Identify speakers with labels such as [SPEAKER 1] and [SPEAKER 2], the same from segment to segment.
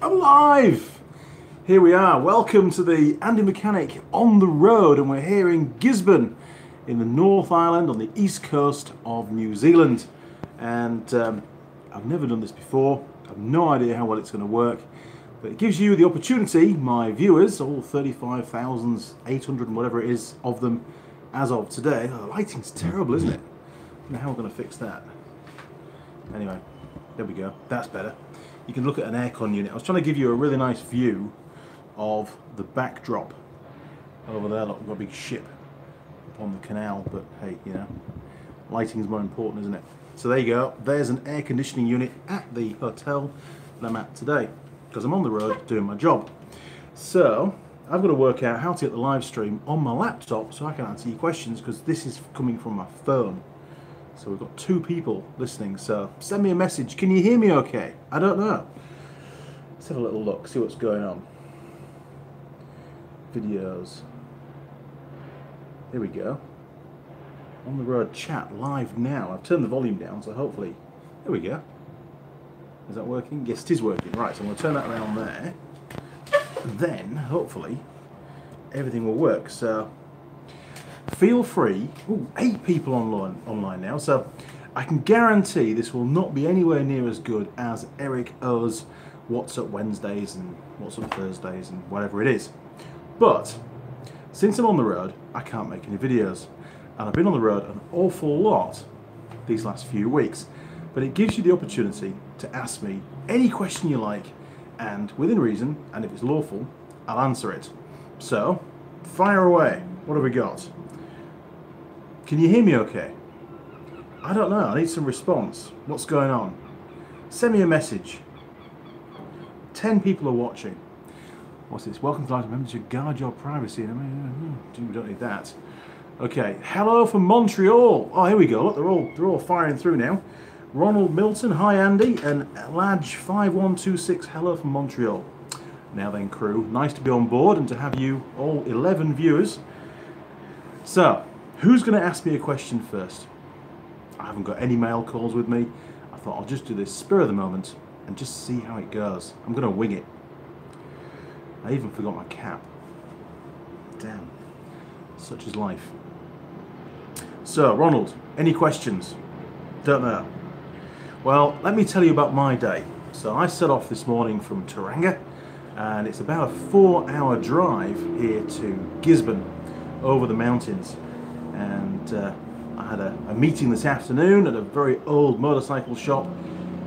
[SPEAKER 1] I'm live! Here we are. Welcome to the Andy Mechanic on the road, and we're here in Gisborne in the North Island on the east coast of New Zealand. And I've never done this before. I've no idea how well it's going to work, but it gives you the opportunity, my viewers, all 35,800 and whatever it is of them as of today. Oh, the lighting's terrible, isn't it? I don't know how we're going to fix that. Anyway, there we go. That's better. You can look at an aircon unit. I was trying to give you a really nice view of the backdrop over there. Look, we've got a big ship upon the canal, but hey, you know, lighting is more important, isn't it? So there you go. There's an air conditioning unit at the hotel that I'm at today, because I'm on the road doing my job. So I've got to work out how to get the live stream on my laptop so I can answer your questions, because this is coming from my phone. So we've got two people listening, so send me a message. Can you hear me okay? I don't know. Let's have a little look, see what's going on. Videos. Here we go. On the road chat live now. I've turned the volume down, so hopefully... There we go. Is that working? Yes, it is working. Right, so I'm going to turn that around there. And then, hopefully, everything will work. So... feel free. Ooh, 8 people online now, so I can guarantee this will not be anywhere near as good as Eric O's What's Up Wednesdays and What's Up Thursdays and whatever it is. But since I'm on the road, I can't make any videos, and I've been on the road an awful lot these last few weeks. But it gives you the opportunity to ask me any question you like, and within reason, and if it's lawful, I'll answer it. So fire away. What have we got? Can you hear me okay? I don't know, I need some response. What's going on? Send me a message. 10 people are watching. What's this? Welcome to live. Remember to guard your privacy. We don't need that. Okay, hello from Montreal. Oh, here we go. Look, they're all firing through now. Ronald Milton, hi Andy, and Laj5126, hello from Montreal. Now then, crew, nice to be on board and to have you all 11 viewers. So, who's going to ask me a question first? I haven't got any mail calls with me. I thought I'll just do this spur of the moment and just see how it goes. I'm going to wing it. I even forgot my cap. Damn. Such is life. So, Ronald, any questions? Don't know. Well, let me tell you about my day. So I set off this morning from Tauranga, and it's about a 4-hour drive here to Gisborne, over the mountains. And I had a meeting this afternoon at a very old motorcycle shop,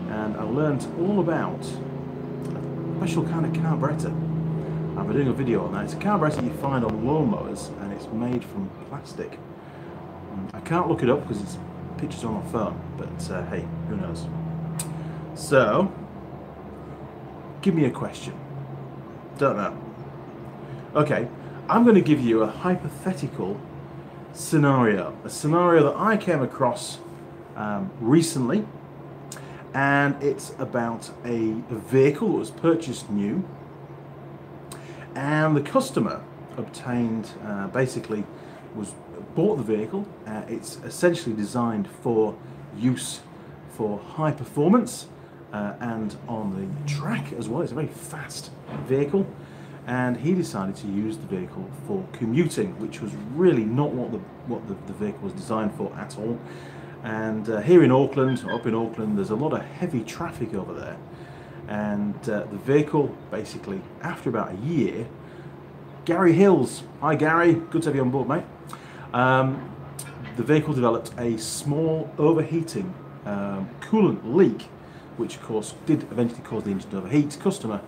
[SPEAKER 1] and I learned all about a special kind of carburetor. I've been doing a video on that. It's a carburetor you find on lawnmowers, and it's made from plastic. I can't look it up because it's pictures on my phone, but hey, who knows. So, give me a question. Don't know. Okay, I'm going to give you a hypothetical scenario, a scenario that I came across recently, and it's about a vehicle that was purchased new, and the customer obtained, basically bought the vehicle. It's essentially designed for use for high performance and on the track as well. It's a very fast vehicle, and he decided to use the vehicle for commuting, which was really not what the vehicle was designed for at all. And here in Auckland, or up in Auckland, there's a lot of heavy traffic over there, and the vehicle basically, after about a year, Gary Hills, hi Gary, good to have you on board, mate. The vehicle developed a small overheating coolant leak, which of course did eventually cause the engine to overheat. Customer,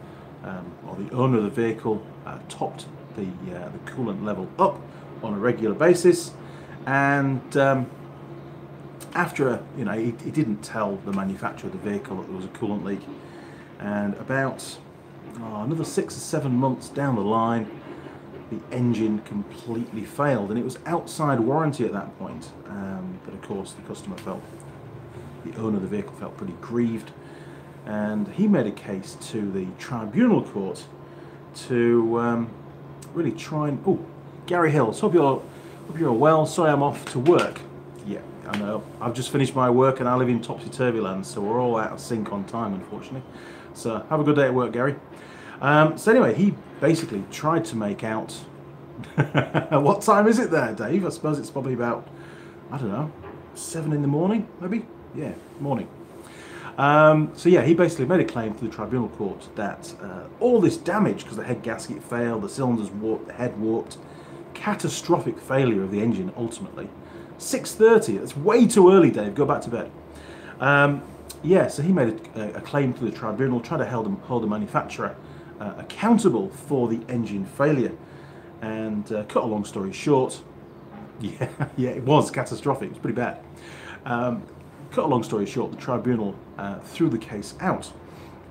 [SPEAKER 1] or the owner of the vehicle, topped the coolant level up on a regular basis, and after he didn't tell the manufacturer of the vehicle that there was a coolant leak, and about another 6 or 7 months down the line, the engine completely failed, and it was outside warranty at that point. But of course the customer the owner of the vehicle felt pretty grieved, and he made a case to the tribunal court to really try and... Oh, Gary Hills, hope you're well. Sorry I'm off to work. Yeah, I know. I've just finished my work and I live in topsy-turvy land, so we're all out of sync on time, unfortunately. So have a good day at work, Gary. So anyway, he basically tried to make out... What time is it there, Dave? I suppose it's probably about, I don't know, 7 in the morning, maybe? Yeah, morning. So yeah, he basically made a claim to the tribunal court that all this damage, because the head gasket failed, the cylinders warped, the head warped, catastrophic failure of the engine ultimately. 6:30, that's way too early, Dave, go back to bed. Yeah, so he made a claim to the tribunal, trying to hold the manufacturer accountable for the engine failure. And cut a long story short, yeah, it was catastrophic, it was pretty bad. Cut a long story short, the tribunal threw the case out.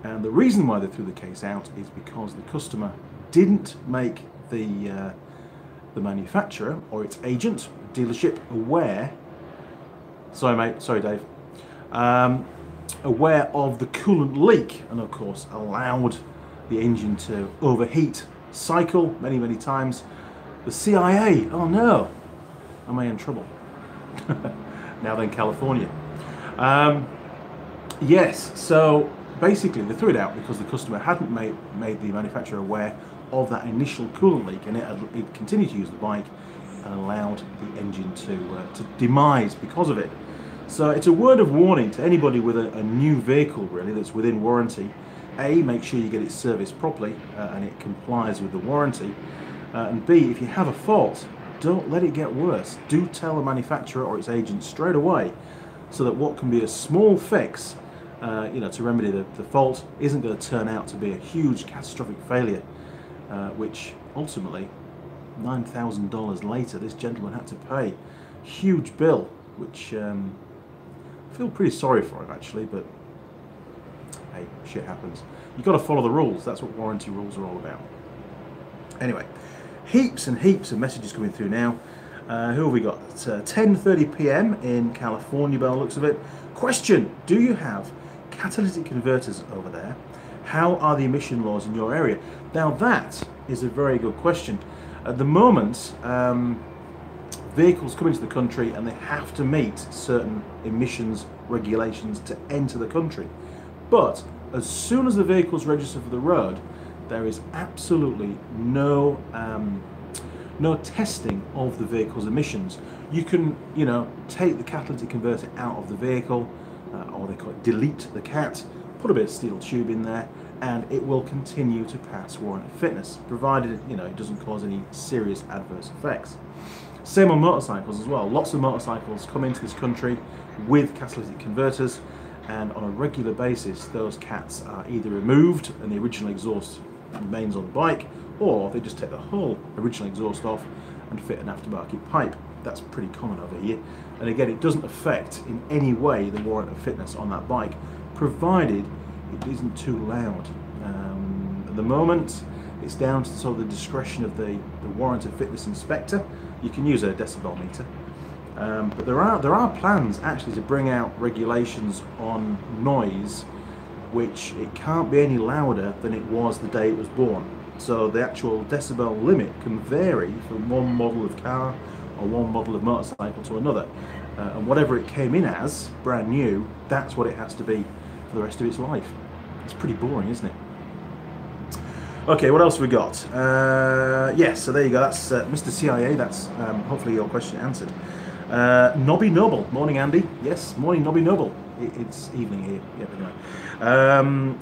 [SPEAKER 1] And the reason why they threw the case out is because the customer didn't make the manufacturer or its agent, dealership, aware, sorry mate, sorry Dave, aware of the coolant leak, and of course allowed the engine to overheat, cycle many times. The CIA, oh no, am I in trouble? Now then, California. Yes, so basically they threw it out because the customer hadn't made the manufacturer aware of that initial coolant leak, and it continued to use the bike and allowed the engine to demise because of it. So it's a word of warning to anybody with a new vehicle really that's within warranty. A, make sure you get it serviced properly and it complies with the warranty, and B, if you have a fault, don't let it get worse. Do tell the manufacturer or its agent straight away, so that what can be a small fix, you know, to remedy the fault, isn't going to turn out to be a huge catastrophic failure, which ultimately $9,000 later this gentleman had to pay. Huge bill, which I feel pretty sorry for him actually, but hey, shit happens. You've got to follow the rules. That's what warranty rules are all about. Anyway, heaps and heaps of messages coming through now. Who have we got? It's 10:30 p.m. in California by the looks of it. Question: do you have catalytic converters over there? How are the emission laws in your area? Now that is a very good question. At the moment, vehicles come into the country and they have to meet certain emissions regulations to enter the country. But as soon as the vehicle's registered for the road, there is absolutely no testing of the vehicle's emissions. You can, you know, take the catalytic converter out of the vehicle, or they call it delete the cat, put a bit of steel tube in there, and it will continue to pass warranty fitness, provided, you know, it doesn't cause any serious adverse effects. Same on motorcycles as well. Lots of motorcycles come into this country with catalytic converters, and on a regular basis those cats are either removed and the original exhaust remains on the bike, or they just take the whole original exhaust off and fit an aftermarket pipe. That's pretty common over here, and again, it doesn't affect in any way the warranty fitness on that bike, provided it isn't too loud. At the moment it's down to sort of the discretion of the warranty fitness inspector. You can use a decibel meter, but there are plans actually to bring out regulations on noise, which it can't be any louder than it was the day it was born. So the actual decibel limit can vary from one model of car or one model of motorcycle to another, and whatever it came in as brand new, that's what it has to be for the rest of its life. It's pretty boring, isn't it? Okay, what else have we got? Yes, so there you go. That's Mr. CIA. That's hopefully your question answered. Nobby Noble. Morning, Andy. Yes, morning, Nobby Noble. It's evening here. Yeah, anyway.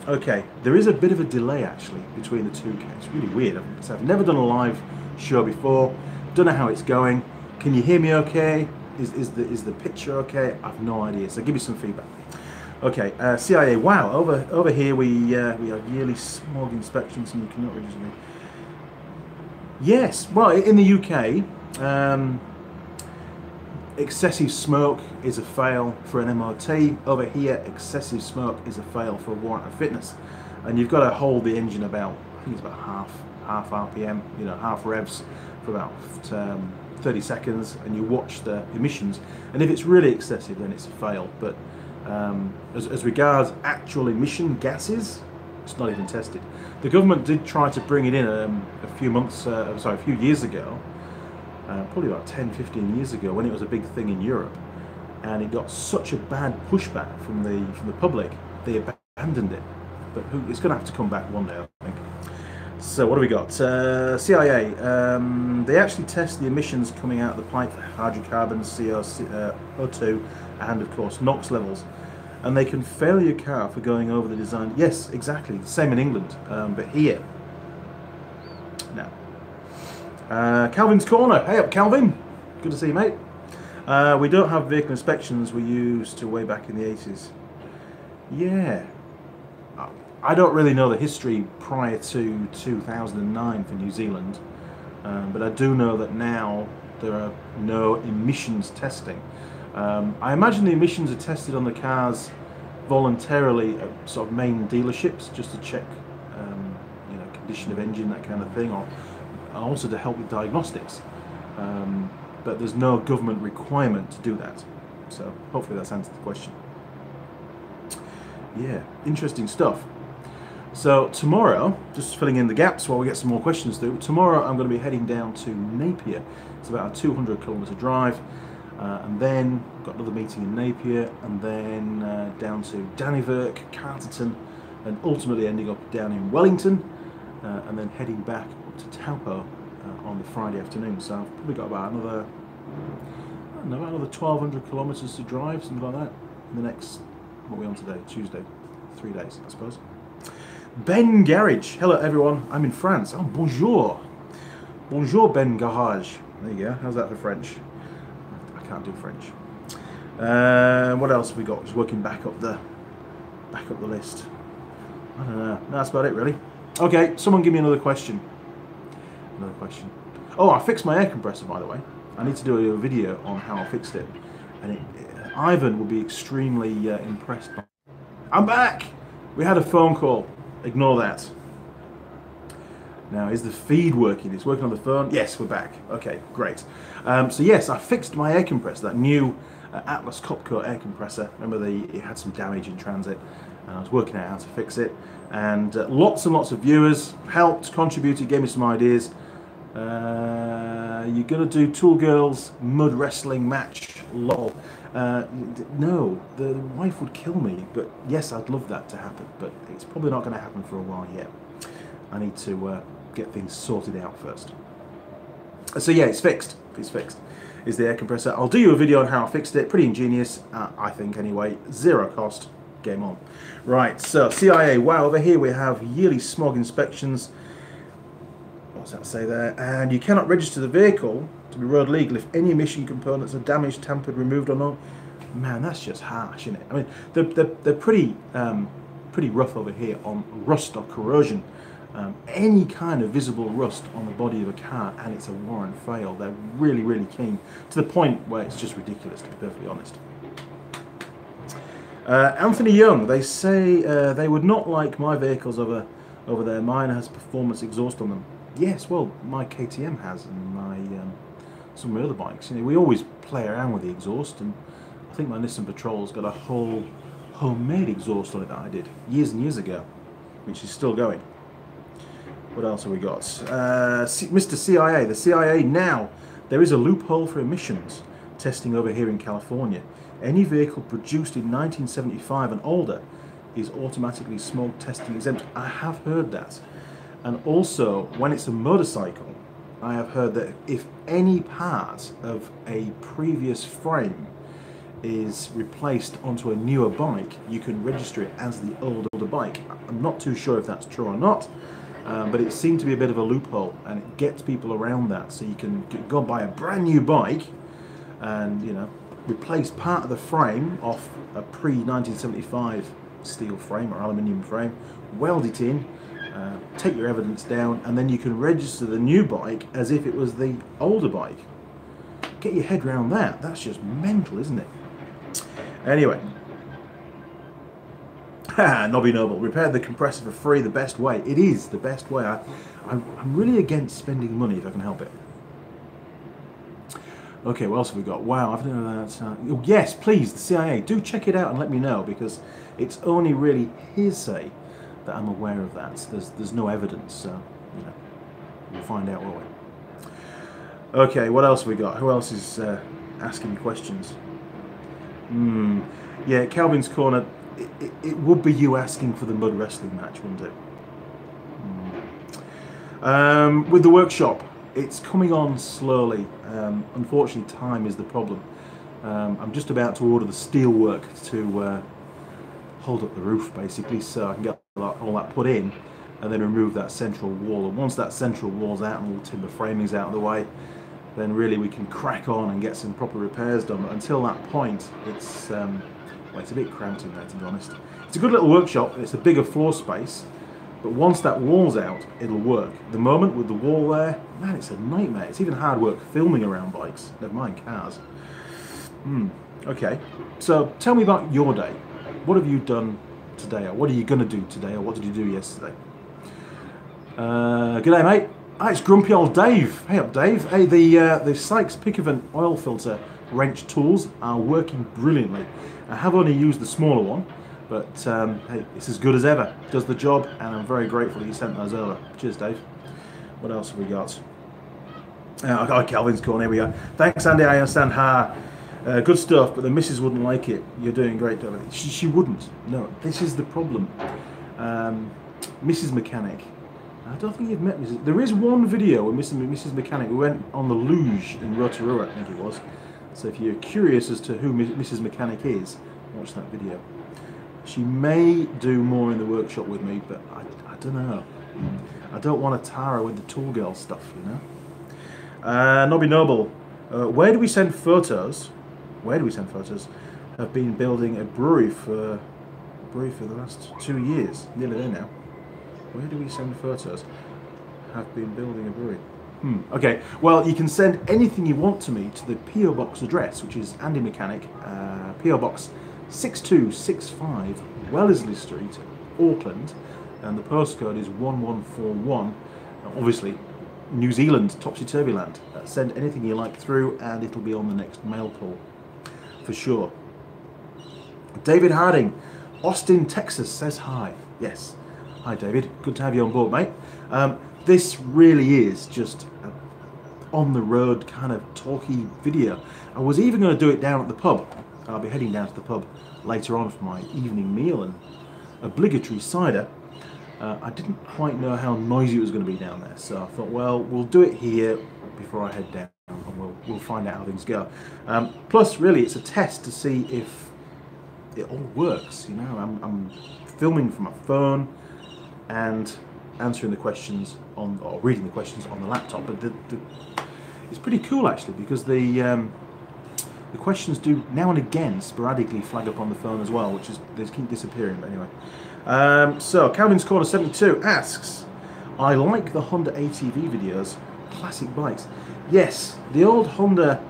[SPEAKER 1] Okay, there is a bit of a delay actually between the two. It's really weird. I've never done a live show before. Don't know how it's going. Can you hear me okay? Is the picture okay? I've no idea. So give me some feedback. Okay, CIA. Wow, over here we have yearly smog inspections and you cannot register. Yes, well, in the UK, excessive smoke is a fail for an MOT. Over here, excessive smoke is a fail for warranty fitness, and you've got to hold the engine about, I think it's about half RPM, you know, half revs for about 30 seconds, and you watch the emissions, and if it's really excessive, then it's a fail. But as regards actual emission gases, it's not even tested. The government did try to bring it in a few years ago, probably about 10-15 years ago, when it was a big thing in Europe. and it got such a bad pushback from the public, they abandoned it. But it's going to have to come back one day, I think. So what do we got? CIA. They actually test the emissions coming out of the pipe for hydrocarbons, CO2, and of course NOx levels. And they can fail your car for going over the design. Yes, exactly. Same in England, but here. No. Calvin's Corner. Hey up, Calvin. Good to see you, mate. We don't have vehicle inspections we used to way back in the 80s. Yeah. I don't really know the history prior to 2009 for New Zealand, but I do know that now there are no emissions testing. I imagine the emissions are tested on the cars voluntarily at sort of main dealerships just to check, you know, condition of engine, that kind of thing, or also to help with diagnostics. But there's no government requirement to do that. So hopefully that's answered the question. Yeah, interesting stuff. So tomorrow, just filling in the gaps while we get some more questions through, tomorrow I'm going to be heading down to Napier. It's about a 200-kilometre drive, and then got another meeting in Napier, and then down to Dannevirke, Carterton, and ultimately ending up down in Wellington, and then heading back up to Taupo on the Friday afternoon. So I've probably got about another, I don't know, about another 1,200 kilometres to drive, something like that, in the next, what are we on today? Tuesday. 3 days, I suppose. Ben Garage. Hello everyone, I'm in France. Oh, bonjour. Bonjour Ben Garage. There you go. How's that for French? I can't do French. What else have we got? Just working back up the list. I don't know. No, that's about it really. Okay, someone give me another question. Another question. Oh, I fixed my air compressor, by the way. I need to do a video on how I fixed it. And Ivan will be extremely impressed by it. I'm back! We had a phone call. Ignore that. Now, is the feed working? It's working on the phone? Yes, we're back. Okay, great. So yes, I fixed my air compressor, that new Atlas Copco air compressor. Remember, it had some damage in transit, and I was working out how to fix it. And lots and lots of viewers helped, contributed, gave me some ideas. You're gonna do Tool Girls mud wrestling match, lol. No, the wife would kill me, but yes, I'd love that to happen, but it's probably not going to happen for a while yet. I need to get things sorted out first. So yeah, it's fixed. It's fixed. Is the air compressor. I'll do you a video on how I fixed it. Pretty ingenious, I think anyway. Zero cost. Game on. Right, so CIA. Wow, over here we have yearly smog inspections. What's that say there? And you cannot register the vehicle to be road legal if any emission components are damaged, tampered, removed or not. Man, that's just harsh, isn't it? I mean, they're pretty rough over here on rust or corrosion. Any kind of visible rust on the body of a car and it's a warrant fail. They're really, really keen, to the point where it's just ridiculous, to be perfectly honest. Anthony Young, they say they would not like my vehicles over there. Mine has performance exhaust on them. Yes, well, my KTM has, and my some of my other bikes. You know, we always play around with the exhaust, and I think my Nissan Patrol's got a whole homemade exhaust on it that I did years and years ago, which is still going. What else have we got? Mr. CIA, the CIA now. There is a loophole for emissions testing over here in California. Any vehicle produced in 1975 and older is automatically smog testing exempt. I have heard that. And also, when it's a motorcycle, I have heard that if any part of a previous frame is replaced onto a newer bike, you can register it as the older bike. I'm not too sure if that's true or not, but it seemed to be a bit of a loophole, and it gets people around that. So you can go buy a brand new bike and, you know, replace part of the frame off a pre-1975 steel frame or aluminium frame, weld it in, take your evidence down, and then you can register the new bike as if it was the older bike. Get your head around that. That's just mental, isn't it? Anyway. Nobby Noble, repair the compressor for free, the best way. It is the best way. I'm really against spending money if I can help it. Okay, what else have we got? Wow, I've done that. Oh, yes, please, the CIA, do check it out and let me know, because it's only really hearsay that I'm aware of that. There's no evidence, so you know, we'll find out, won't we? Okay, what else have we got? Who else is asking me questions? Yeah, Calvin's Corner, it would be you asking for the mud wrestling match, wouldn't it? With the workshop, it's coming on slowly. Unfortunately, time is the problem. I'm just about to order the steel work to hold up the roof, basically, so I can get all that put in and then remove that central wall. And once that central wall's out and all the timber framing's out of the way, then really we can crack on and get some proper repairs done. But until that point, it's well, it's a bit cramped in there, to be honest. It's a good little workshop. It's a bigger floor space, but once that wall's out, it'll work. The moment with the wall there, man, it's a nightmare. It's even hard work filming around bikes, never mind cars. Okay, so tell me about your day. What have you done today, or what are you going to do today, or what did you do yesterday? G'day, mate. Hi, it's grumpy old Dave. Hey up, Dave. Hey, the Sykes Pickavant oil filter wrench tools are working brilliantly. I have only used the smaller one, but hey, it's as good as ever. Does the job, and I'm very grateful that you sent those over. Cheers, Dave. What else have we got? Calvin's Corner, here we go. Thanks, Andy. I understand. Good stuff, but the missus wouldn't like it. You're doing great, David. She wouldn't. No, this is the problem. Mrs. Mechanic. I don't think you've met Mrs. There is one video with Mrs. Mechanic. We went on the luge in Rotorua, I think it was. So if you're curious as to who Mrs. Mechanic is, watch that video. She may do more in the workshop with me, but I don't know. I don't want to tar her with the tool girl stuff, you know. Nobby Noble. Where do we send photos? Where do we send photos? I've been building a brewery for the last 2 years. Nearly there now. Where do we send photos? Have been building a brewery. Okay, well, you can send anything you want to me to the P.O. Box address, which is Andy Mechanic, P.O. Box 6265, Wellesley Street, Auckland, and the postcode is 1141. Obviously, New Zealand, topsy-turvy land. Send anything you like through, and it'll be on the next mail pull, for sure. David Harding, Austin, Texas, says hi. Yes. Hi, David. Good to have you on board, mate. This really is just an on-the-road kind of talky video. I was even going to do it down at the pub. I'll be heading down to the pub later on for my evening meal and obligatory cider. I didn't quite know how noisy it was going to be down there, so I thought, well, we'll do it here before I head down, and we'll find out how things go. Plus, really, it's a test to see if it all works. You know, I'm filming from my phone and answering the questions or reading the questions on the laptop, but it's pretty cool actually, because the questions do now and again sporadically flag up on the phone as well, which is, they keep disappearing. But anyway, so Calvin's Corner 72 asks, I like the Honda ATV videos, classic bikes. Yes, the old Honda,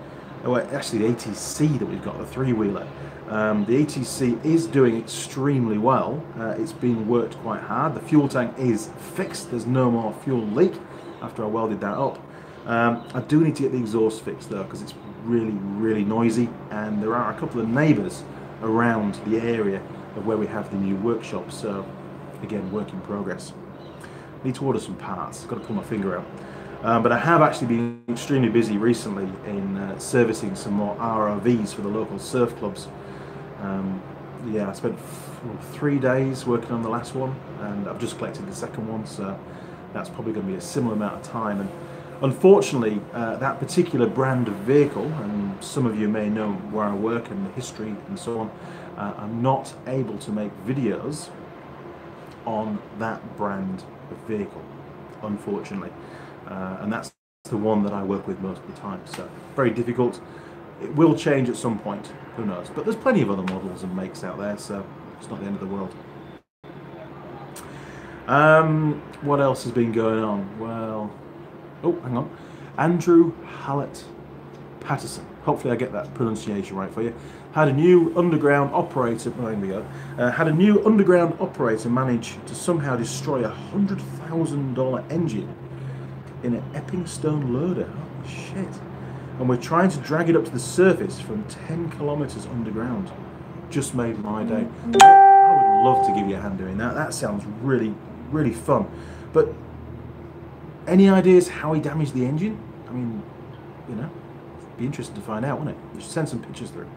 [SPEAKER 1] well, actually the ATC that we've got, the three-wheeler. The ATC is doing extremely well. It's been worked quite hard. The fuel tank is fixed. There's no more fuel leak after I welded that up. I do need to get the exhaust fixed though, because it's really noisy, and there are a couple of neighbours around the area of where we have the new workshop. So again, work in progress. Need to order some parts. Got to pull my finger out. But I have actually been extremely busy recently in servicing some more ROVs for the local surf clubs. Yeah, I spent 3 days working on the last one, and I've just collected the second one, so that's probably going to be a similar amount of time. And unfortunately, that particular brand of vehicle, and some of you may know where I work and the history and so on, I'm not able to make videos on that brand of vehicle, unfortunately. And that's the one that I work with most of the time, so very difficult. It will change at some point, who knows, but there's plenty of other models and makes out there, so it's not the end of the world. What else has been going on? Well, oh, hang on. Andrew Hallett Patterson, hopefully I get that pronunciation right for you, had a new underground operator, oh, here we go, had a new underground operator manage to somehow destroy a $100,000 engine in an Epping Stone loader. Holy shit. And we're trying to drag it up to the surface from 10 kilometers underground. Just made my day. I would love to give you a hand doing that. That sounds really fun. But any ideas how he damaged the engine? I mean, you know, it'd be interesting to find out, wouldn't it? You should send some pictures through.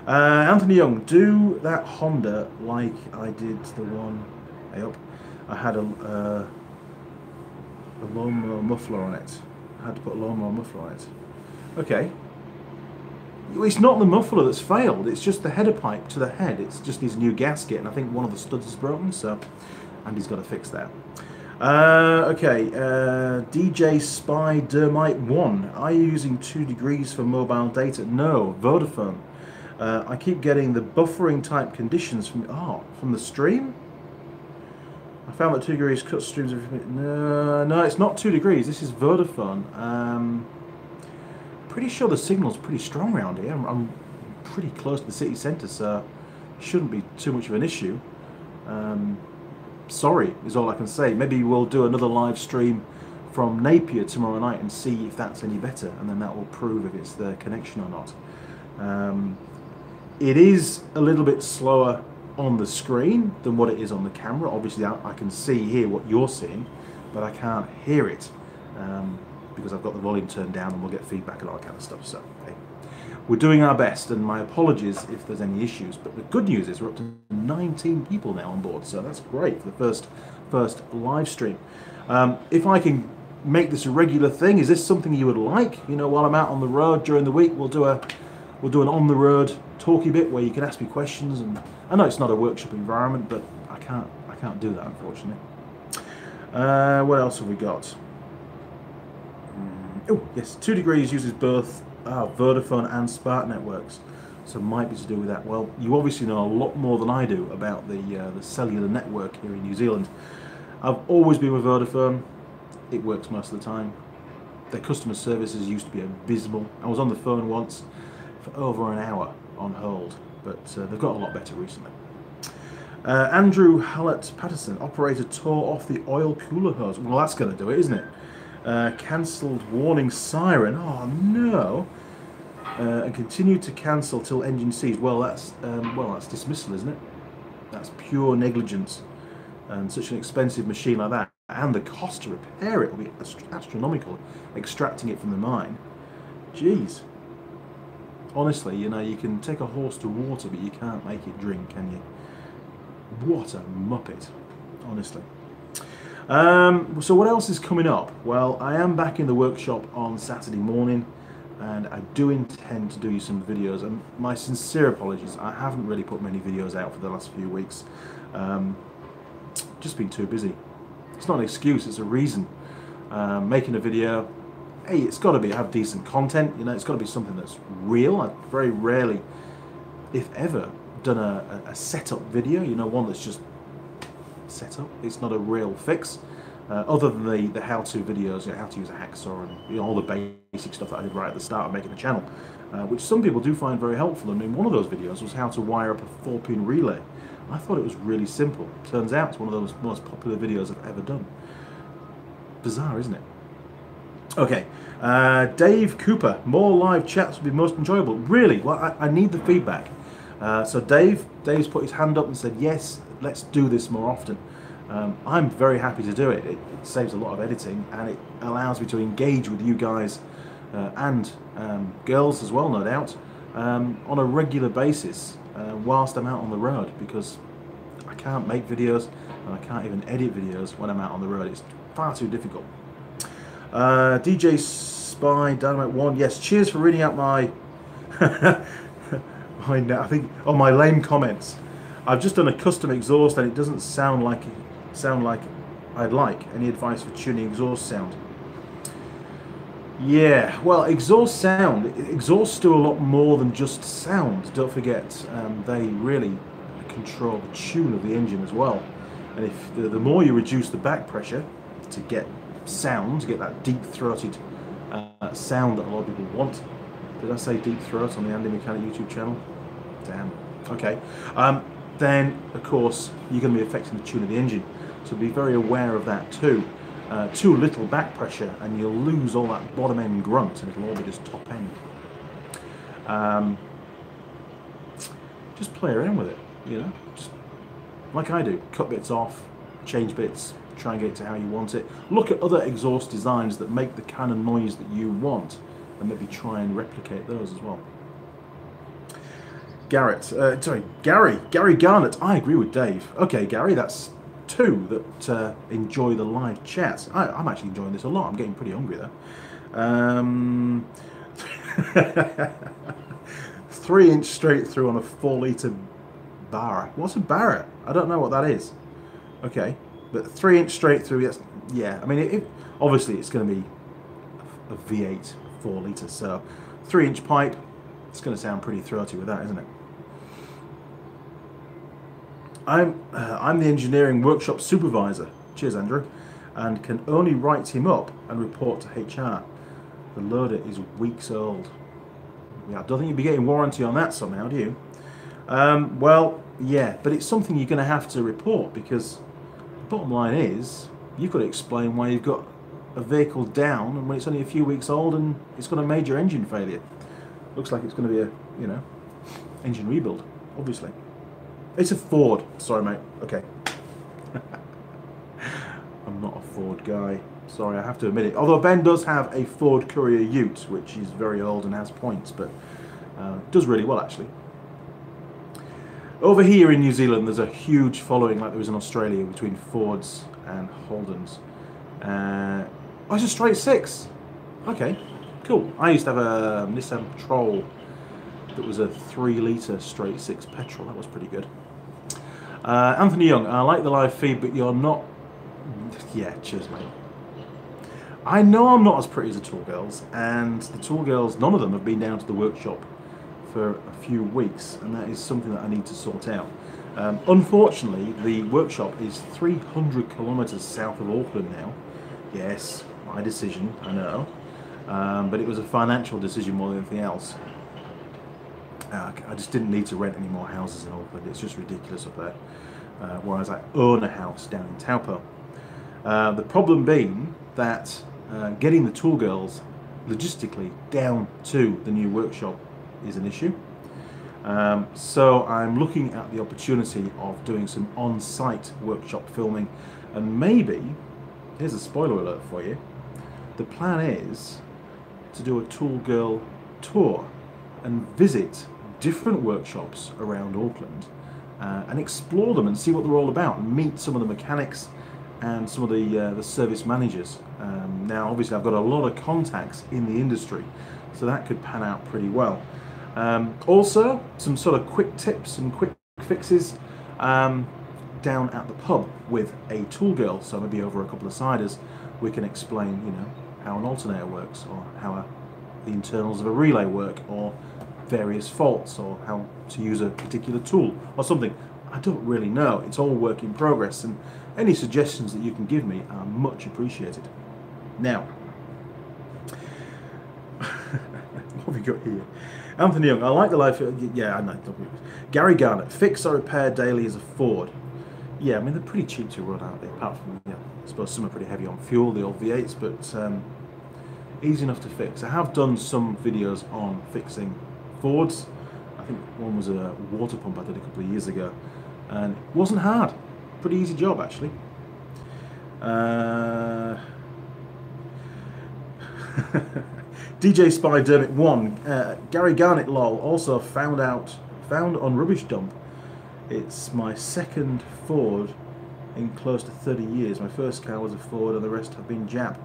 [SPEAKER 1] Anthony Young, do that Honda like I did the one. Hey up. I had a lawnmower muffler on it. I had to put a lawnmower muffler on it. Okay. It's not the muffler that's failed, it's just the header pipe to the head. It's just his new gasket, and I think one of the studs is broken, so Andy's got to fix that. Okay, DJ Spy Dermite 1. Are you using 2 degrees for mobile data? No, Vodafone. I keep getting the buffering type conditions from the stream. I found that 2 degrees cuts streams every minute. No, it's not 2 degrees. This is Vodafone. Pretty sure the signal's pretty strong around here. I'm pretty close to the city centre, so it shouldn't be too much of an issue. Sorry is all I can say. Maybe we'll do another live stream from Napier tomorrow night and see if that's any better, and then that will prove if it's the connection or not. It is a little bit slower on the screen than what it is on the camera. Obviously I can see here what you're seeing, but I can't hear it because I've got the volume turned down, and we'll get feedback and all that kind of stuff. So hey, we're doing our best, and my apologies if there's any issues, but the good news is we're up to 19 people now on board, so that's great for the first live stream. If I can make this a regular thing, is this something you would like? You know, while I'm out on the road during the week, we'll do an on the road talky bit where you can ask me questions. And I know it's not a workshop environment, but I can't do that, unfortunately. What else have we got? Oh yes, 2 degrees uses both Vodafone and Spark networks, so might be to do with that. Well, you obviously know a lot more than I do about the cellular network here in New Zealand. I've always been with Vodafone. It works most of the time. Their customer services used to be abysmal. I was on the phone once for over an hour on hold, but they've got a lot better recently. Andrew Hallett Patterson, operator tore off the oil cooler hose. Well, that's going to do it, isn't it? Cancelled warning siren. Oh no! And continued to cancel till engine seized. Well, that's dismissal, isn't it? That's pure negligence. And such an expensive machine like that, and the cost to repair it will be astronomical. Extracting it from the mine, jeez. Honestly, you know, you can take a horse to water, but you can't make it drink, can you? What a muppet, honestly. So what else is coming up? Well, I am back in the workshop on Saturday morning, and I do intend to do you some videos, and my sincere apologies, I haven't really put many videos out for the last few weeks. Just been too busy. It's not an excuse, it's a reason. Making a video, hey, it's got to have decent content, you know, it's got to be something that's real. I've very rarely, if ever, done a setup video, you know, one that's just set up. It's not a real fix, other than the how-to videos, you know, how to use a hacksaw and, you know, all the basic stuff that I did right at the start of making the channel, which some people do find very helpful. I mean, one of those videos was how to wire up a 4-pin relay. I thought it was really simple. Turns out it's one of those most popular videos I've ever done. Bizarre, isn't it? Okay, Dave Cooper, more live chats would be most enjoyable. Really? Well, I need the feedback. So Dave's put his hand up and said, yes, let's do this more often. I'm very happy to do it. It saves a lot of editing, and it allows me to engage with you guys and girls as well, no doubt, on a regular basis whilst I'm out on the road, because I can't make videos and I can't even edit videos when I'm out on the road. It's far too difficult. DJ Spy Dynamite 1, yes, cheers for reading out my I think on my lame comments. I've just done a custom exhaust and it doesn't sound like I'd like. Any advice for tuning exhaust sound? Yeah, well, exhausts do a lot more than just sound. Don't forget, they really control the tune of the engine as well. And if the more you reduce the back pressure to get sound, to get that deep-throated sound that a lot of people want. Did I say deep throat on the Andy Mechanic YouTube channel? Damn. Okay. Then, of course, you're going to be affecting the tune of the engine. So be very aware of that too. Too little back pressure and you'll lose all that bottom end grunt, and it'll all be just top end. Just play around with it, you know, just like I do. Cut bits off, change bits, try and get it to how you want it. Look at other exhaust designs that make the kind of noise that you want, and maybe try and replicate those as well. Gary Garnett. I agree with Dave. Okay, Gary, that's 2 that enjoy the live chat. I'm actually enjoying this a lot. I'm getting pretty hungry though. 3-inch straight through on a 4-litre bar. What's a Barrett? I don't know what that is. Okay, but 3-inch straight through. Yes, yeah. I mean, obviously it's going to be a V8 4-litre, so 3-inch pipe. It's going to sound pretty throaty with that, isn't it? I'm the engineering workshop supervisor. Cheers, Andrew. And can only write him up and report to HR. The loader is weeks old. Yeah, I don't think you'd be getting warranty on that somehow, do you? Well, yeah, but it's something you're going to have to report, because the bottom line is you've got to explain why you've got a vehicle down and when it's only a few weeks old and it's got a major engine failure. Looks like it's going to be a, engine rebuild, obviously. It's a Ford. Sorry, mate. Okay. I'm not a Ford guy. Sorry, I have to admit it. Although Ben does have a Ford Courier Ute, which is very old and has points, but does really well, actually. Over here in New Zealand, there's a huge following, like there is in Australia, between Fords and Holdens. Oh, it's a straight 6. Okay, cool. I used to have a Nissan Patrol that was a 3-litre straight 6 petrol. That was pretty good. Anthony Young, I like the live feed, but you're not... Yeah, cheers, mate. I know I'm not as pretty as the Tool Girls, and the Tool Girls, none of them have been down to the workshop for a few weeks, and that is something that I need to sort out. Unfortunately, the workshop is 300 kilometres south of Auckland now. Yes, my decision, I know, but it was a financial decision more than anything else. I just didn't need to rent any more houses in Auckland. It's just ridiculous up there, whereas I own a house down in Taupo. The problem being that getting the Tool Girls logistically down to the new workshop is an issue. So I'm looking at the opportunity of doing some on-site workshop filming, and maybe, here's a spoiler alert for you, the plan is to do a Tool Girl tour and visit different workshops around Auckland and explore them and see what they're all about, and meet some of the mechanics and some of the service managers. Now obviously I've got a lot of contacts in the industry, so that could pan out pretty well. Also, some sort of quick tips and quick fixes down at the pub with a Tool Girl. So maybe over a couple of ciders we can explain, how an alternator works, or how the internals of a relay work, or various faults, or how to use a particular tool or something. I don't really know. It's all work in progress, and any suggestions that you can give me are much appreciated. Now, what have we got here? Anthony Young, I like the life. Yeah, I know. Gary Garnett, fix or repair daily as a Ford. Yeah, I mean, they're pretty cheap to run, aren't they? Apart from, I suppose some are pretty heavy on fuel, the old V8s, but easy enough to fix. I have done some videos on fixing Fords. I think one was a water pump I did a couple of years ago, and it wasn't hard. Pretty easy job, actually. DJ Spy Dermot 1, Gary Garnett lol, also found on rubbish dump. It's my second Ford in close to 30 years. My first car was a Ford and the rest have been Jap.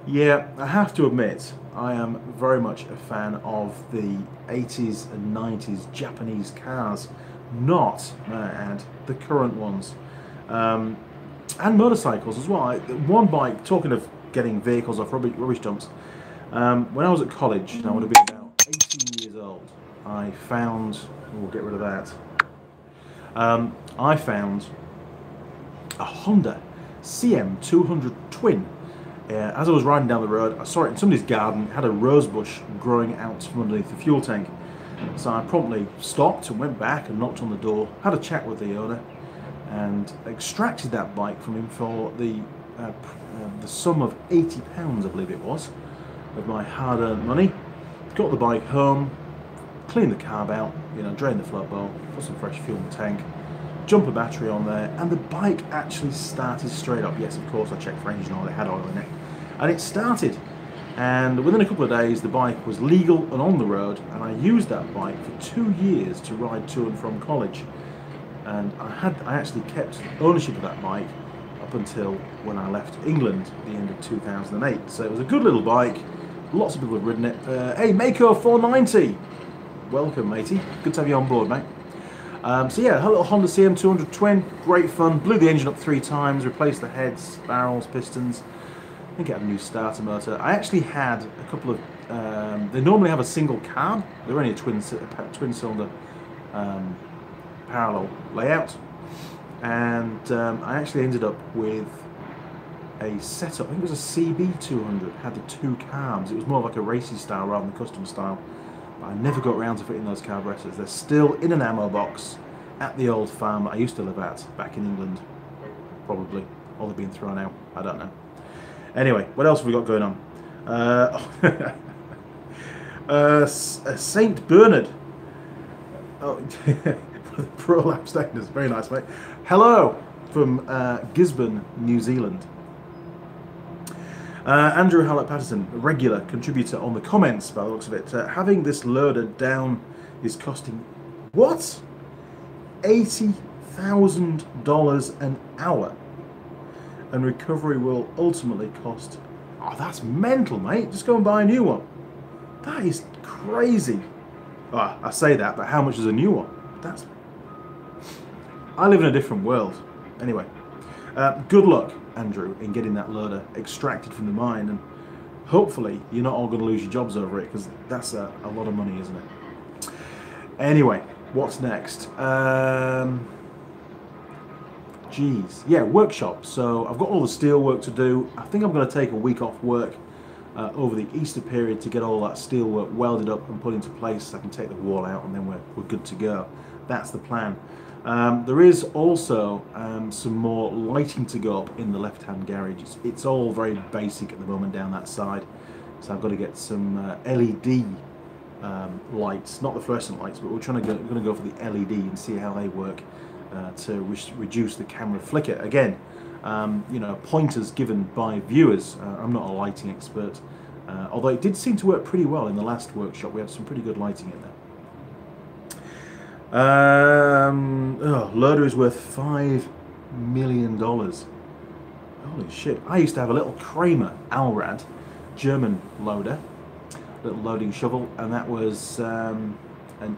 [SPEAKER 1] Yeah, I have to admit, I am very much a fan of the 80s and 90s Japanese cars, not, and the current ones. And motorcycles as well. One bike, talking of getting vehicles off rubbish dumps, when I was at college, and I would have been about 18 years old, I found, we'll get rid of that, I found a Honda CM200 Twin. As I was riding down the road, I saw it in somebody's garden. It had a rose bush growing out from underneath the fuel tank. So I promptly stopped and went back and knocked on the door, had a chat with the owner, and extracted that bike from him for the sum of £80, I believe it was, of my hard-earned money. Got the bike home, cleaned the carb out, drained the float bowl, put some fresh fuel in the tank, jumper battery on there, and the bike actually started straight up. Yes, of course, I checked for engine oil, it had oil in it, and it started. And within a couple of days, the bike was legal and on the road, and I used that bike for 2 years to ride to and from college. And I actually kept ownership of that bike up until when I left England at the end of 2008. So it was a good little bike. Lots of people have ridden it. Hey, Mako 490, welcome, matey. Good to have you on board, mate. So yeah, a little Honda CM200 twin, great fun. Blew the engine up 3 times, replaced the heads, barrels, pistons. I think it had a new starter motor. I actually had a couple of. They normally have a single carb. They're only a twin cylinder parallel layout, and I actually ended up with a setup. I think it was a CB200. Had the 2 carbs. It was more like a racy style rather than custom style. But I never got around to fitting those carburetors. They're still in an ammo box at the old farm I used to live at back in England, probably, or they've been thrown out. I don't know. Anyway, what else have we got going on? Saint Bernard. Oh, Prolapse Stagners. Very nice, mate. Hello from Gisborne, New Zealand. Andrew Hallett-Patterson, a regular contributor on the comments by the looks of it. Having this loader down is costing, what? $80,000 an hour. And recovery will ultimately cost, oh, that's mental, mate. Just go and buy a new one. That is crazy. Oh, I say that, but how much is a new one? That's... I live in a different world. Anyway, good luck, Andrew, in getting that loader extracted from the mine, and hopefully you're not all going to lose your jobs over it, because that's a lot of money, isn't it? Anyway, what's next? Geez, yeah, workshop. So I've got all the steel work to do. I think I'm going to take a week off work over the Easter period to get all that steel work welded up and put into place so I can take the wall out, and then we're good to go. That's the plan. There is also some more lighting to go up in the left-hand garage. It's all very basic at the moment down that side, so I've got to get some LED lights, not the fluorescent lights, but we're going to go for the LED and see how they work to reduce the camera flicker. Again, you know, pointers given by viewers. I'm not a lighting expert, although it did seem to work pretty well in the last workshop. We had some pretty good lighting in there. Loader is worth $5 million. Holy shit. I used to have a little Kramer Allrad German loader, little loading shovel, and that was an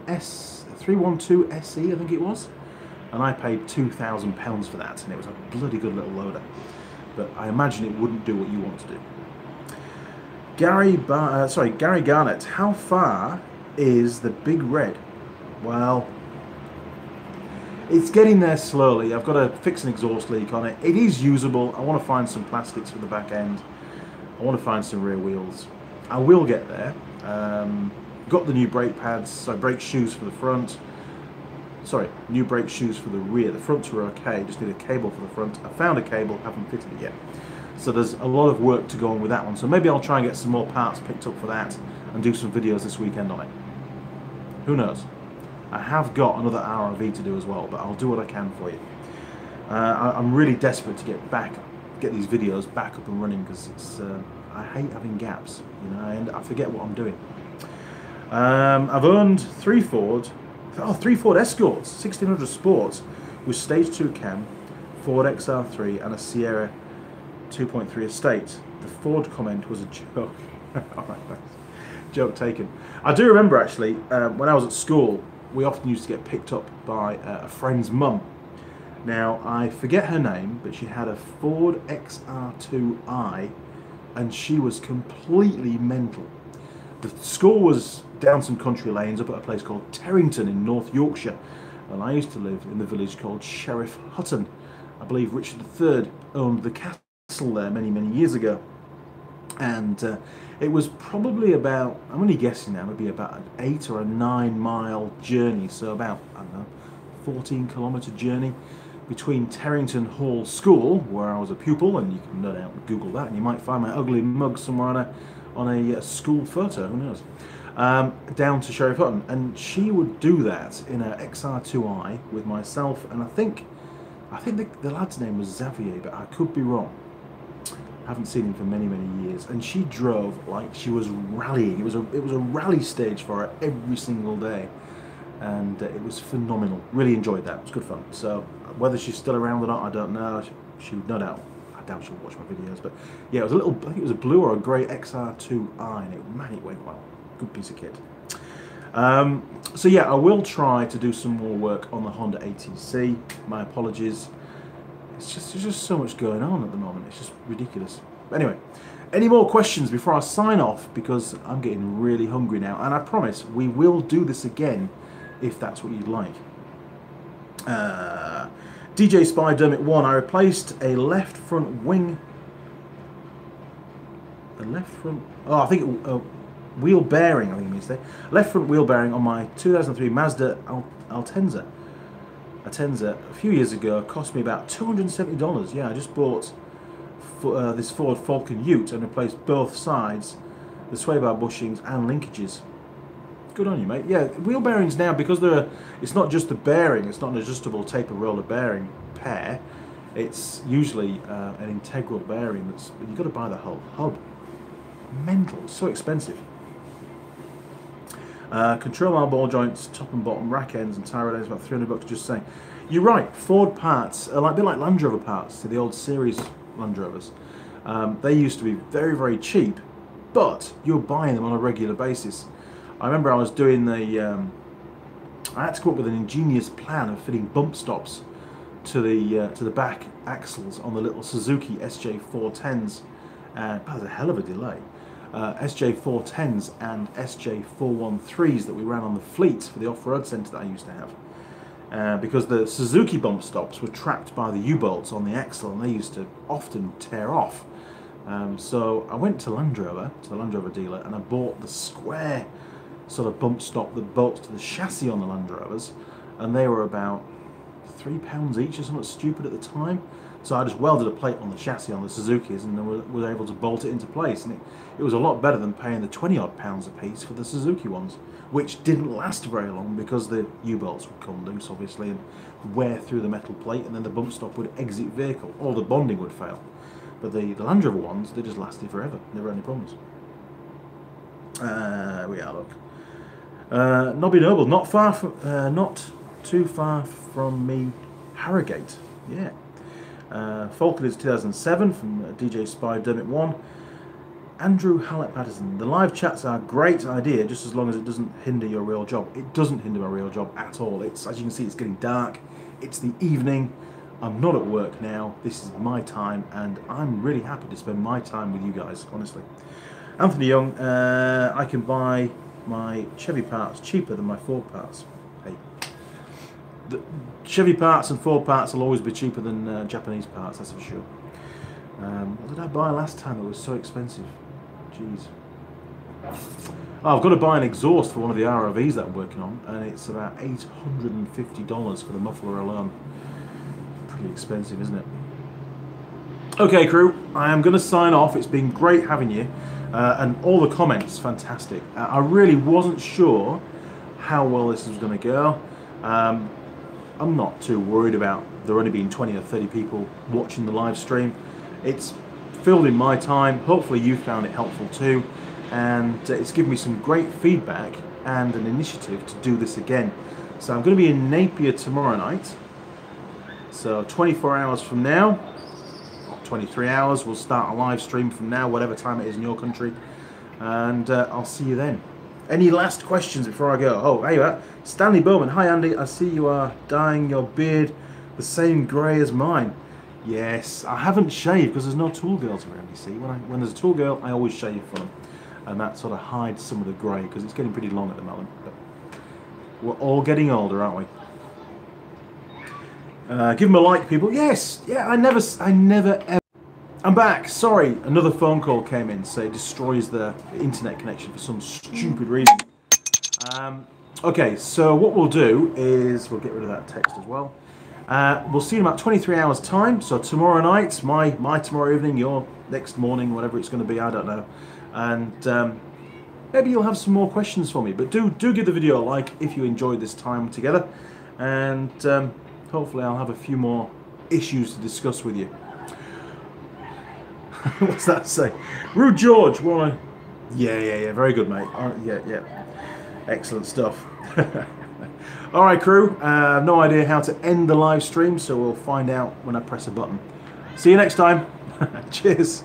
[SPEAKER 1] S312 SE, I think it was, and I paid £2,000 for that, and it was a bloody good little loader, but I imagine it wouldn't do what you want to do. Gary Garnett, how far is the Big Red? Well, it's getting there slowly. I've got to fix an exhaust leak on it. It is usable. I want to find some plastics for the back end. I want to find some rear wheels. I will get there. Got the new brake pads, so brake shoes for the front. Sorry, new brake shoes for the rear. The fronts were okay, just need a cable for the front. I found a cable, haven't fitted it yet. So there's a lot of work to go on with that one. So maybe I'll try and get some more parts picked up for that and do some videos this weekend on it. Who knows? I have got another RRV to do as well, but I'll do what I can for you. I'm really desperate to get these videos back up and running, because it's I hate having gaps, you know, and I forget what I'm doing. I've owned three Ford Escorts, 1600 Sports, with stage 2 cam, Ford XR3, and a Sierra 2.3 Estate. The Ford comment was a joke. Joke taken. I do remember actually when I was at school, we often used to get picked up by a friend's mum. Now, I forget her name, but she had a Ford XR2i, and she was completely mental. The school was down some country lanes up at a place called Terrington in North Yorkshire, and I used to live in the village called Sheriff Hutton. I believe Richard III owned the castle there many, many years ago. And it was probably about, I'm only guessing now, maybe about an 8 or a 9 mile journey, so about, I don't know, 14-kilometre journey between Terrington Hall School, where I was a pupil, and you can no doubt Google that, and you might find my ugly mug somewhere on a school photo, who knows, down to Sheriff Hutton. And she would do that in a XR2i with myself, and I think the lad's name was Xavier, but I could be wrong. Haven't seen him for many, many years. And she drove like she was rallying. It was a rally stage for her every single day. And it was phenomenal. Really enjoyed that. It was good fun. So whether she's still around or not, I don't know. She would no doubt. I doubt she'll watch my videos. But yeah, it was a little, I think it was a blue or a grey XR2i. And man, it went well. Good piece of kit. So yeah, I will try to do some more work on the Honda ATC. My apologies. There's just so much going on at the moment. It's just ridiculous. But anyway, any more questions before I sign off? Because I'm getting really hungry now. And I promise we will do this again if that's what you'd like. DJ Spy Dermot 1. I replaced a left front wing. A left front... Oh, I think... wheel bearing, I think it means there. Left front wheel bearing on my 2003 Mazda Atenza a few years ago. Cost me about $270. Yeah, I just bought this Ford Falcon Ute and replaced both sides, the sway bar bushings and linkages. Good on you, mate. Yeah, wheel bearings now, because it's not just the bearing, it's not an adjustable taper roller bearing pair. It's usually an integral bearing. You've got to buy the whole hub. Mental, it's so expensive. Control arm ball joints, top and bottom rack ends and tyre ends, about $300. Just saying. You're right. Ford parts are a bit like Land Rover parts to the old series Land Rovers. They used to be very, very cheap, but you're buying them on a regular basis. I remember I was doing I had to come up with an ingenious plan of fitting bump stops to the back axles on the little Suzuki SJ410s. That was a hell of a delay. SJ410s and SJ413s that we ran on the fleet for the off-road centre that I used to have. Because the Suzuki bump stops were trapped by the U-bolts on the axle and they used to often tear off. So I went to the Land Rover dealer, and I bought the square sort of bump stop that bolts to the chassis on the Land Rovers, and they were about £3 each or something stupid at the time. So I just welded a plate on the chassis on the Suzukis and then was able to bolt it into place. And it was a lot better than paying the £20 odd a piece for the Suzuki ones, which didn't last very long because the U-bolts would come loose, obviously, and wear through the metal plate, and then the bump stop would exit vehicle. All the bonding would fail. But the Land Rover ones, they just lasted forever. Never had any problems. We are, look. Nobby Noble, not too far from me, Harrogate. Yeah. Falcon is 2007 from DJ Spy Dermot 1. Andrew Hallett Patterson. The live chats are a great idea, just as long as it doesn't hinder your real job. It doesn't hinder my real job at all. It's, as you can see, it's getting dark. It's the evening. I'm not at work now. This is my time, and I'm really happy to spend my time with you guys, honestly. Anthony Young. I can buy my Chevy parts cheaper than my Ford parts. Hey. The Chevy parts and Ford parts will always be cheaper than Japanese parts, that's for sure. What did I buy last time? It was so expensive. Jeez. Oh, I've got to buy an exhaust for one of the ROVs that I'm working on, and it's about $850 for the muffler alone. Pretty expensive, isn't it? Okay, crew, I am going to sign off. It's been great having you, and all the comments, fantastic. I really wasn't sure how well this was going to go. I'm not too worried about there only being 20 or 30 people watching the live stream. It's filled in my time. Hopefully you found it helpful too, and it's given me some great feedback and an initiative to do this again. So I'm going to be in Napier tomorrow night. So 24 hours from now, 23 hours, we'll start a live stream from now, whatever time it is in your country, and I'll see you then. Any last questions before I go? Oh, there you are. Stanley Bowman. Hi, Andy. I see you are dyeing your beard the same grey as mine. Yes, I haven't shaved because there's no tool girls around, you see. When there's a tool girl, I always shave for them. And that sort of hides some of the grey because it's getting pretty long at the moment. But we're all getting older, aren't we? Give them a like, people. Yes. Yeah, I never ever... I'm back. Sorry, another phone call came in, so it destroys the internet connection for some stupid reason. Okay, so what we'll do is we'll get rid of that text as well. We'll see in about 23 hours time. So tomorrow night, my tomorrow evening, your next morning, whatever it's going to be, I don't know. And maybe you'll have some more questions for me. But do give the video a like if you enjoyed this time together, and hopefully I'll have a few more issues to discuss with you. What's that say? Rude George, wanna? Yeah. Very good, mate. Yeah. Excellent stuff. All right, crew. No idea how to end the live stream, so we'll find out when I press a button. See you next time. Cheers.